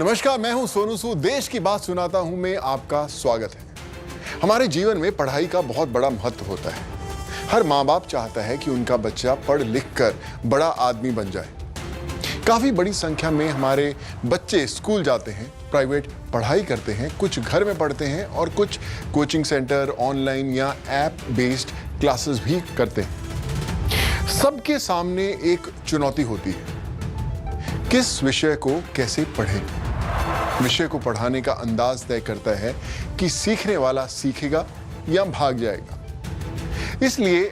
नमस्कार, मैं हूं सोनू सूद। देश की बात सुनाता हूं मैं आपका स्वागत है। हमारे जीवन में पढ़ाई का बहुत बड़ा महत्व होता है। हर माँ बाप चाहता है कि उनका बच्चा पढ़ लिख कर बड़ा आदमी बन जाए। काफी बड़ी संख्या में हमारे बच्चे स्कूल जाते हैं, प्राइवेट पढ़ाई करते हैं, कुछ घर में पढ़ते हैं और कुछ कोचिंग सेंटर, ऑनलाइन या ऐप बेस्ड क्लासेस भी करते हैं। सबके सामने एक चुनौती होती है, किस विषय को कैसे पढ़ें। विषय को पढ़ाने का अंदाज तय करता है कि सीखने वाला सीखेगा या भाग जाएगा। इसलिए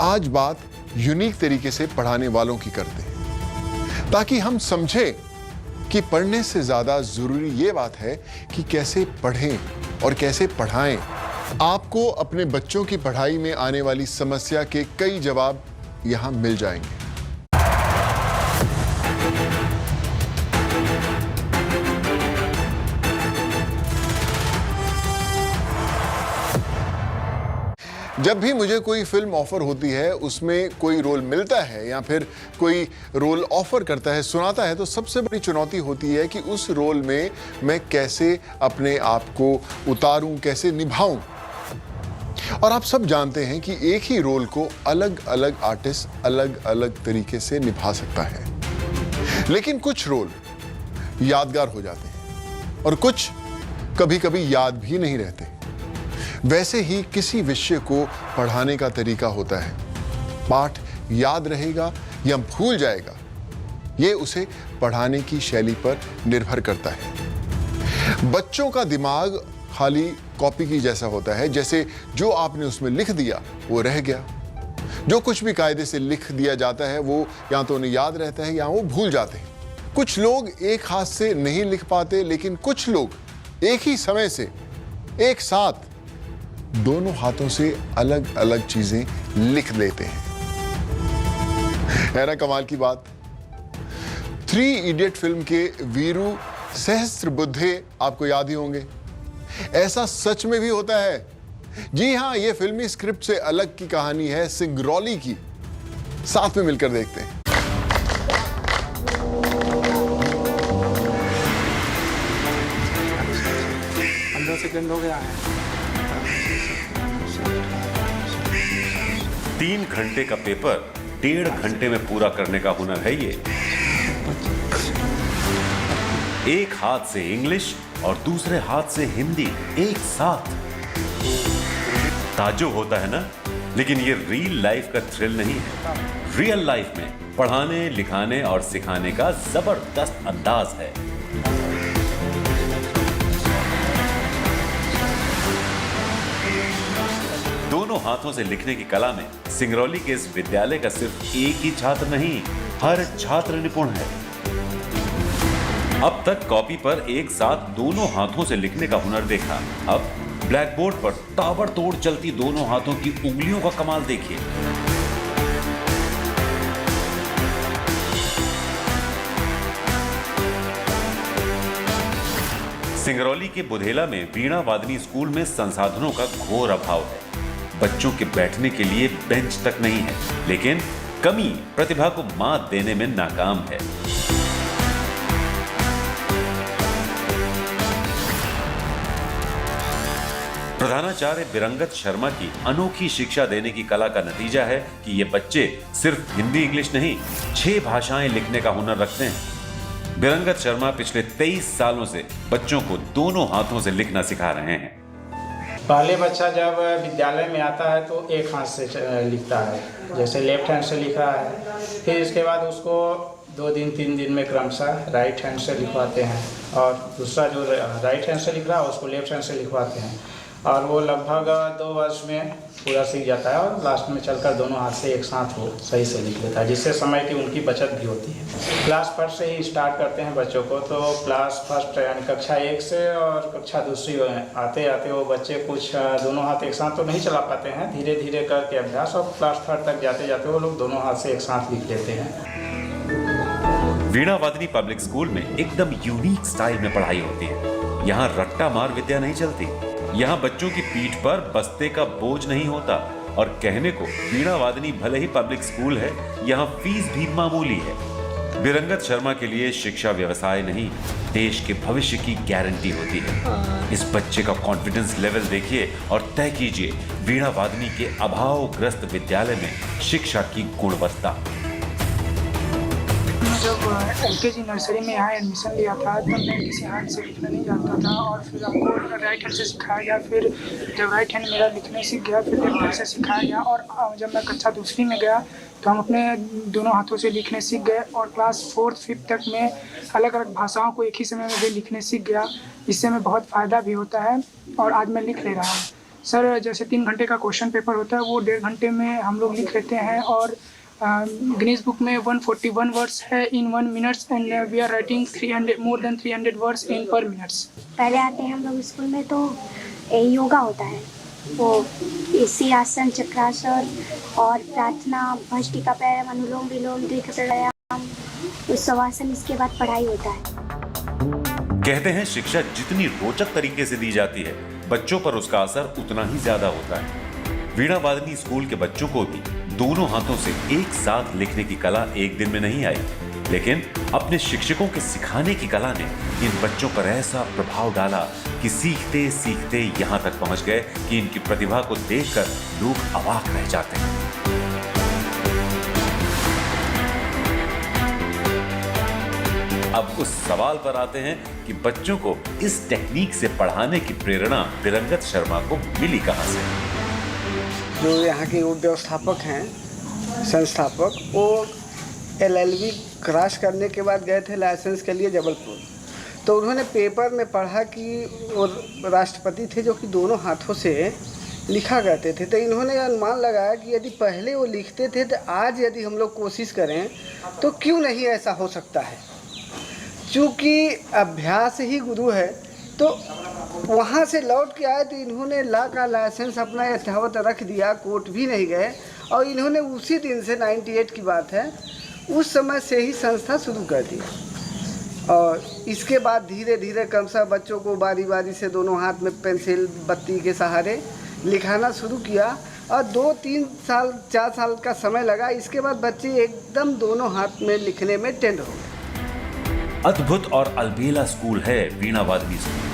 आज बात यूनिक तरीके से पढ़ाने वालों की करते हैं, ताकि हम समझें कि पढ़ने से ज्यादा जरूरी ये बात है कि कैसे पढ़ें और कैसे पढ़ाएं। आपको अपने बच्चों की पढ़ाई में आने वाली समस्या के कई जवाब यहां मिल जाएंगे। जब भी मुझे कोई फिल्म ऑफर होती है, उसमें कोई रोल मिलता है या फिर कोई रोल ऑफर करता है, सुनाता है, तो सबसे बड़ी चुनौती होती है कि उस रोल में मैं कैसे अपने आप को उतारूं, कैसे निभाऊं। और आप सब जानते हैं कि एक ही रोल को अलग अलग आर्टिस्ट अलग अलग तरीके से निभा सकता है, लेकिन कुछ रोल यादगार हो जाते हैं और कुछ कभी कभी याद भी नहीं रहते। वैसे ही किसी विषय को पढ़ाने का तरीका होता है। पाठ याद रहेगा या भूल जाएगा, यह उसे पढ़ाने की शैली पर निर्भर करता है। बच्चों का दिमाग खाली कॉपी की जैसा होता है, जैसे जो आपने उसमें लिख दिया वो रह गया। जो कुछ भी कायदे से लिख दिया जाता है वो या तो उन्हें याद रहता है या वो भूल जाते हैं। कुछ लोग एक हाथ से नहीं लिख पाते, लेकिन कुछ लोग एक ही समय से एक साथ दोनों हाथों से अलग अलग चीजें लिख लेते हैं। है ना कमाल की बात। 3 इडियट फिल्म के वीरू सहस्त्रबुद्धे आपको याद ही होंगे। ऐसा सच में भी होता है। जी हां, यह फिल्मी स्क्रिप्ट से अलग की कहानी है सिंगरौली की। साथ में मिलकर देखते हैं। 15 सेकंड हो गया है। 3 घंटे का पेपर 1.5 घंटे में पूरा करने का हुनर है ये। एक हाथ से इंग्लिश और दूसरे हाथ से हिंदी एक साथ। ताज्जुब होता है ना, लेकिन ये रियल लाइफ का थ्रिल नहीं है। रियल लाइफ में पढ़ाने, लिखाने और सिखाने का जबरदस्त अंदाज है। दोनों हाथों से लिखने की कला में सिंगरौली के इस विद्यालय का सिर्फ एक ही छात्र नहीं, हर छात्र निपुण है। अब तक कॉपी पर एक साथ दोनों हाथों से लिखने का हुनर देखा, अब ब्लैक बोर्ड पर ताबड़तोड़ चलती दोनों हाथों की उंगलियों का कमाल देखिए। सिंगरौली के बुधेला में वीणा वादनी स्कूल में संसाधनों का घोर अभाव है। बच्चों के बैठने के लिए बेंच तक नहीं है, लेकिन कमी प्रतिभा को मात देने में नाकाम है। प्रधानाचार्य बिरंगत शर्मा की अनोखी शिक्षा देने की कला का नतीजा है कि ये बच्चे सिर्फ हिंदी इंग्लिश नहीं, 6 भाषाएं लिखने का हुनर रखते हैं। बिरंगत शर्मा पिछले 23 सालों से बच्चों को दोनों हाथों से लिखना सिखा रहे हैं। पहले बच्चा जब विद्यालय में आता है तो एक हाथ से लिखता है, जैसे लेफ्ट हैंड से लिख रहा है। फिर इसके बाद उसको 2 दिन 3 दिन में क्रमशः राइट हैंड से लिखवाते हैं, और दूसरा जो राइट हैंड से लिख रहा है उसको लेफ्ट हैंड से लिखवाते हैं, और वो लगभग 2 वर्ष में पूरा सीख जाता है और लास्ट में चलकर दोनों हाथ से एक साथ वो सही से लिख लेता है, जिससे समय की उनकी बचत भी होती है। क्लास फर्स्ट से ही स्टार्ट करते हैं बच्चों को, तो क्लास फर्स्ट यानी कक्षा 1 से और कक्षा 2 आते आते वो बच्चे कुछ दोनों हाथ एक साथ तो नहीं चला पाते हैं, धीरे धीरे करके अभ्यास, और क्लास 3 तक जाते जाते वो लोग दोनों हाथ से एक साथ लिख लेते हैं। वीणा वादनी पब्लिक स्कूल में एकदम यूनिक स्टाइल में पढ़ाई होती है। यहाँ रट्टा मार विद्या नहीं चलती। यहाँ बच्चों की पीठ पर बस्ते का बोझ नहीं होता, और कहने को वीणा वादनी भले ही पब्लिक स्कूल है, यहाँ फीस भी मामूली है। बिरंगत शर्मा के लिए शिक्षा व्यवसाय नहीं, देश के भविष्य की गारंटी होती है। इस बच्चे का कॉन्फिडेंस लेवल देखिए और तय कीजिए वीणा वादनी के अभावग्रस्त विद्यालय में शिक्षा की गुणवत्ता। जब LKG नर्सरी में यहाँ एडमिशन लिया था तब मैं किसी हाथ से लिखना नहीं जानता था और फिर हमको राइट हैंड से सिखाया गया। फिर जब राइट हैंड मेरा लिखने सीख गया फिर लेफ्ट हैंड से सिखाया गया और जब मैं कक्षा दूसरी में गया तो हम अपने दोनों हाथों से लिखने सीख गए और क्लास 4th 5th तक में अलग अलग भाषाओं को एक ही समय में भी लिखने सीख गया। इससे हमें बहुत फ़ायदा भी होता है और आज मैं लिख ले रहा हूँ। सर जैसे 3 घंटे का क्वेश्चन पेपर होता है वो 1.5 घंटे में हम लोग लिख लेते हैं और गिनीज बुक में 141 वर्ड्स है in 1 minutes and we are writing more than 300 words in per minutes. पहले आते हैं हम लोग स्कूल में तो योगा होता है, वो सिंहासन, चक्रासन और प्रार्थना, भस्त्रिका प्राणायाम, अनुलोम विलोम, दीर्घ प्राणायाम, शवासन, इसके बाद पढ़ाई होता है। कहते हैं शिक्षा जितनी रोचक तरीके से दी जाती है बच्चों पर उसका असर उतना ही ज्यादा होता है। वीणा वादनी स्कूल के बच्चों को भी दोनों हाथों से एक साथ लिखने की कला एक दिन में नहीं आई, लेकिन अपने शिक्षकों के सिखाने की कला ने इन बच्चों पर ऐसा प्रभाव डाला कि सीखते सीखते यहाँ तक पहुंच गए कि इनकी प्रतिभा को देखकर लोग अवाक रह जाते हैं। अब उस सवाल पर आते हैं कि बच्चों को इस टेक्निक से पढ़ाने की प्रेरणा बिरंगत शर्मा को मिली कहां से। जो यहाँ के व्यवस्थापक हैं, संस्थापक, वो LLB क्रॉस करने के बाद गए थे लाइसेंस के लिए जबलपुर। तो उन्होंने पेपर में पढ़ा कि वो राष्ट्रपति थे जो कि दोनों हाथों से लिखा करते थे। तो इन्होंने अनुमान लगाया कि यदि पहले वो लिखते थे तो आज यदि हम लोग कोशिश करें तो क्यों नहीं ऐसा हो सकता है। चूँकि अभ्यास ही गुरु है, तो वहाँ से लौट के आए तो इन्होंने लॉ का लाइसेंस अपना यथावत रख दिया, कोर्ट भी नहीं गए और इन्होंने उसी दिन से 98 की बात है, उस समय से ही संस्था शुरू कर दी। और इसके बाद धीरे धीरे क्रमशः बच्चों को बारी बारी से दोनों हाथ में पेंसिल बत्ती के सहारे लिखाना शुरू किया और 2-3 साल 4 साल का समय लगा। इसके बाद बच्चे एकदम दोनों हाथ में लिखने में टेंड हो गए। अद्भुत और अलबेला स्कूल है वीणा वादनी स्कूल।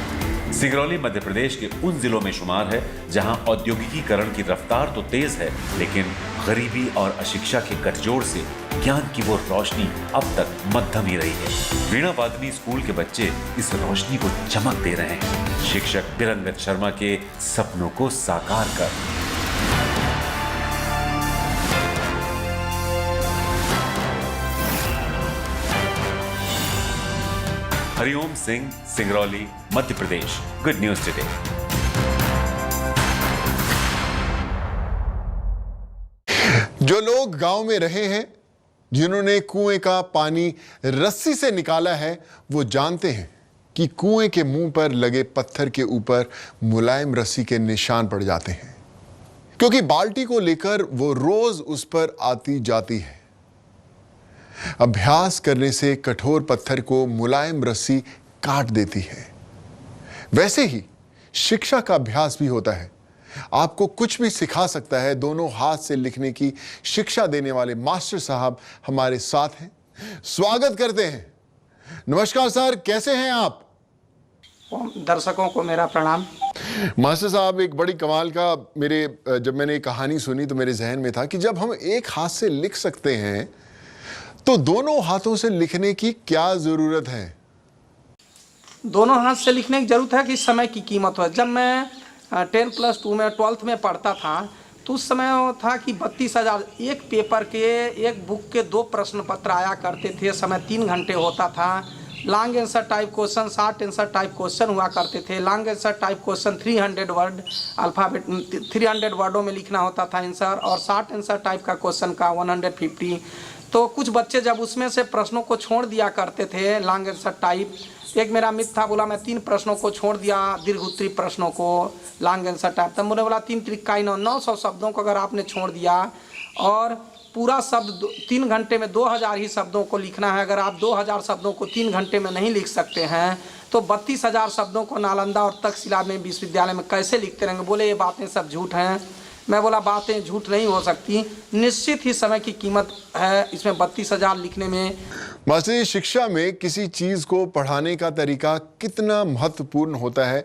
सिंगरौली मध्य प्रदेश के उन जिलों में शुमार है जहां औद्योगिकीकरण की रफ्तार तो तेज है, लेकिन गरीबी और अशिक्षा के गठजोड़ से ज्ञान की वो रोशनी अब तक मध्यम ही रही है। वीणा वादनी स्कूल के बच्चे इस रोशनी को चमक दे रहे हैं, शिक्षक बिरंगत शर्मा के सपनों को साकार कर। Hariom Singh, Singrauli, Madhya Pradesh. Good news today. जो लोग गांव में रहे हैं, जिन्होंने कुएं का पानी रस्सी से निकाला है, वो जानते हैं कि कुएं के मुंह पर लगे पत्थर के ऊपर मुलायम रस्सी के निशान पड़ जाते हैं, क्योंकि बाल्टी को लेकर वो रोज उस पर आती जाती है। अभ्यास करने से कठोर पत्थर को मुलायम रस्सी काट देती है। वैसे ही शिक्षा का अभ्यास भी होता है, आपको कुछ भी सिखा सकता है। दोनों हाथ से लिखने की शिक्षा देने वाले मास्टर साहब हमारे साथ हैं, स्वागत करते हैं। नमस्कार सर, कैसे हैं आप? दर्शकों को मेरा प्रणाम। मास्टर साहब, एक बड़ी कमाल का जब मैंने कहानी सुनी तो मेरे जहन में था कि जब हम एक हाथ से लिख सकते हैं तो दोनों हाथों से लिखने की क्या जरूरत है? दोनों हाथ से लिखने की जरूरत है कि समय की कीमत हो। जब मैं 10+2 में 12th में पढ़ता था तो उस समय वो था कि 32,000 एक पेपर के, एक बुक के 2 प्रश्न पत्र आया करते थे। समय 3 घंटे होता था। Long answer type question, short answer type question हुआ करते थे। Long answer type question 300 word alphabet 300 वर्डों में लिखना होता था आंसर, और शॉर्ट आंसर टाइप का क्वेश्चन का 150। तो कुछ बच्चे जब उसमें से प्रश्नों को छोड़ दिया करते थे लॉन्ग आंसर टाइप। एक मेरा मित्र था, बोला मैं 3 प्रश्नों को छोड़ दिया, दीर्घ उत्तरी प्रश्नों को, लॉन्ग आंसर टाइप। तब मुझे बोला 3 त्रिक्का 900 शब्दों को अगर आपने छोड़ दिया और पूरा शब्द 3 घंटे में 2000 ही शब्दों को लिखना है, अगर आप 2000 शब्दों को 3 घंटे में नहीं लिख सकते हैं तो 32,000 शब्दों को नालंदा और तक्षशिला में विश्वविद्यालय में कैसे लिखते रहेंगे? बोले ये बातें सब झूठ हैं। मैं बोला बातें झूठ नहीं हो सकती, निश्चित ही समय की कीमत है इसमें 32,000 लिखने में। मास्टर जी, शिक्षा में किसी चीज को पढ़ाने का तरीका कितना महत्वपूर्ण होता है?